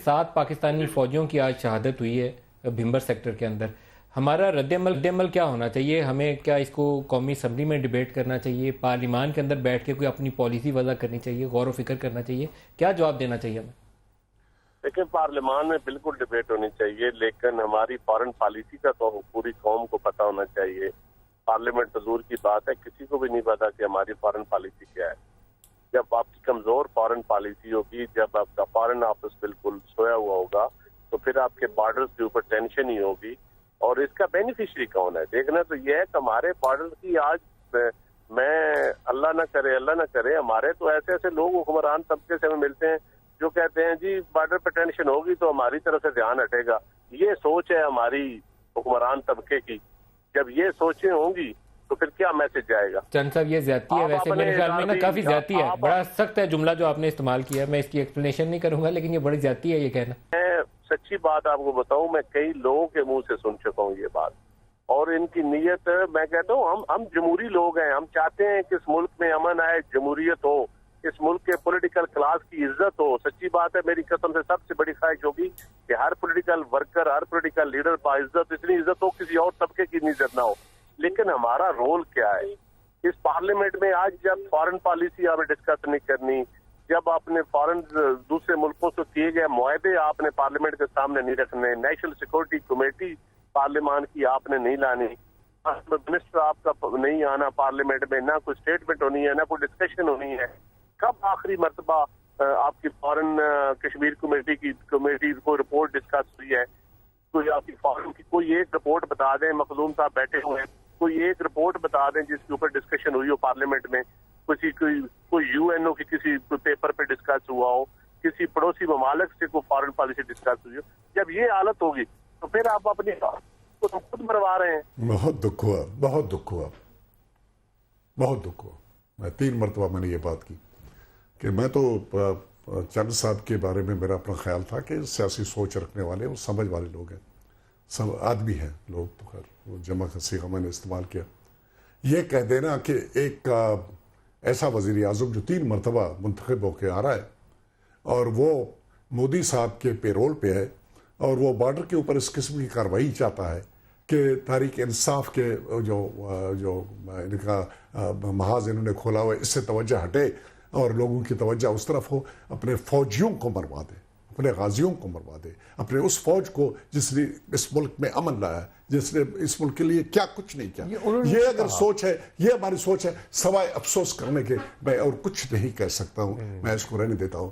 7 پاکستانی فوجیوں کی آج شہادت ہوئی ہے بھمبر سیکٹر کے اندر. ہمارا رد عمل کیا ہونا چاہیے؟ ہمیں کیا اس کو قومی اسمبلی میں ڈیبیٹ کرنا چاہیے؟ پارلیمان کے اندر بیٹھ کے کوئی اپنی پالیسی وضع کرنی چاہیے؟ غور و فکر کرنا چاہیے؟ کیا جواب دینا چاہیے ہمیں؟ لیکن پارلیمان میں بالکل ڈیبیٹ ہونی چاہیے، لیکن ہماری فارن پالیسی کا تو پوری قوم کو پتہ ہونا چاہیے. پارلیمنٹ تو دور کی بات ہے، کسی کو بھی نہیں پتا کہ ہماری فارن پالیسی کیا ہے. جب آپ کی کمزور فارن پالیسی ہوگی، جب آپ کا فارن آفس بالکل سویا ہوا ہوگا، تو پھر آپ کے بارڈرز کے اوپر ٹینشن ہی ہوگی. اور اس کا بینیفیشری کون ہے؟ دیکھنا تو یہ ہے کہ ہمارے بارڈر کی آج میں اللہ نہ کرے ہمارے تو ایسے لوگ حکمران طبقے سے ہمیں ملتے ہیں جو کہتے ہیں جی بارڈر پہ ٹینشن ہوگی تو ہماری طرف سے دھیان ہٹے گا. یہ سوچ ہے ہماری حکمران طبقے کی. جب یہ سوچیں ہوں گی تو پھر کیا میسج جائے گا؟ چند صاحب یہ زیادتی ہے، ویسے میرے خیال میں نا کافی زیادتی ہے. بڑا سخت ہے جملہ جو آپ نے استعمال کیا، میں اس کی ایکسپلینیشن نہیں کروں گا، لیکن یہ بڑی زیادتی ہے یہ کہنا. میں سچی بات آپ کو بتاؤں، میں کئی لوگوں کے منہ سے سن چکا ہوں یہ بات، اور ان کی نیت، میں کہتا ہوں ہم جمہوری لوگ ہیں، ہم چاہتے ہیں کہ اس ملک میں امن آئے، جمہوریت ہو، اس ملک کے پولیٹیکل کلاس کی عزت ہو. سچی بات ہے، میری قسم سے سب سے بڑی خواہش ہوگی کہ ہر پولیٹیکل ورکر، ہر پولیٹیکل لیڈر با عزت، اتنی عزت ہو کسی اور طبقے کی عزت نہ ہو. لیکن ہمارا رول کیا ہے اس پارلیمنٹ میں؟ آج جب فارن پالیسی آپ نے ڈسکس نہیں کرنی، جب آپ نے فارن دوسرے ملکوں سے کیے گئے معاہدے آپ نے پارلیمنٹ کے سامنے نہیں رکھنے، نیشنل سیکورٹی کمیٹی پارلیمان کی آپ نے نہیں لانی، منسٹر آپ کا نہیں آنا پارلیمنٹ میں، نہ کوئی اسٹیٹمنٹ ہونی ہے، نہ کوئی ڈسکشن ہونی ہے. کب آخری مرتبہ آپ کی فارن کشمیر کمیٹی کو رپورٹ ڈسکس ہوئی ہے؟ کوئی آپ کی فارن کی کوئی ایک رپورٹ بتا دیں، مخدوم صاحب بیٹھے ہوئے ہیں، کوئی ایک رپورٹ بتا دیں جس کے اوپر ڈسکشن ہوئی ہو پارلیمنٹ میں، کوئی یو این او کی کسی پیپر پہ ڈسکس ہوا ہو، کسی پڑوسی ممالک سے کوئی فارن پالیسی ڈسکس ہوئی ہو. جب یہ حالت ہوگی تو پھر آپ اپنی کو خود مروا رہے ہیں. بہت دکھ ہوا. میں 3 مرتبہ میں نے یہ بات کی کہ میں تو چند صاحب کے بارے میں میرا اپنا خیال تھا کہ سیاسی سوچ رکھنے والے اور سمجھ والے لوگ ہیں، سب آدمی ہیں لوگ، تو خیر وہ جمع کا صیغہ میں نے استعمال کیا. یہ کہہ دینا کہ ایک ایسا وزیر اعظم جو 3 مرتبہ منتخب ہو کے آ رہا ہے اور وہ مودی صاحب کے پیرول پہ ہے اور وہ بارڈر کے اوپر اس قسم کی کارروائی چاہتا ہے کہ تحریک انصاف کے جو ان کا محاذ انہوں نے کھولا ہوا ہے اس سے توجہ ہٹے اور لوگوں کی توجہ اس طرف ہو، اپنے فوجیوں کو مروا دے، اپنے غازیوں کو مروا دے، اپنے اس فوج کو جس نے اس ملک میں امن لایا، جس نے اس ملک کے لیے کیا کچھ نہیں کیا. یہ اگر سوچ ہے، یہ ہماری سوچ ہے، سوائے افسوس کرنے کے میں اور کچھ نہیں کہہ سکتا ہوں. میں اس کو رہنے دیتا ہوں.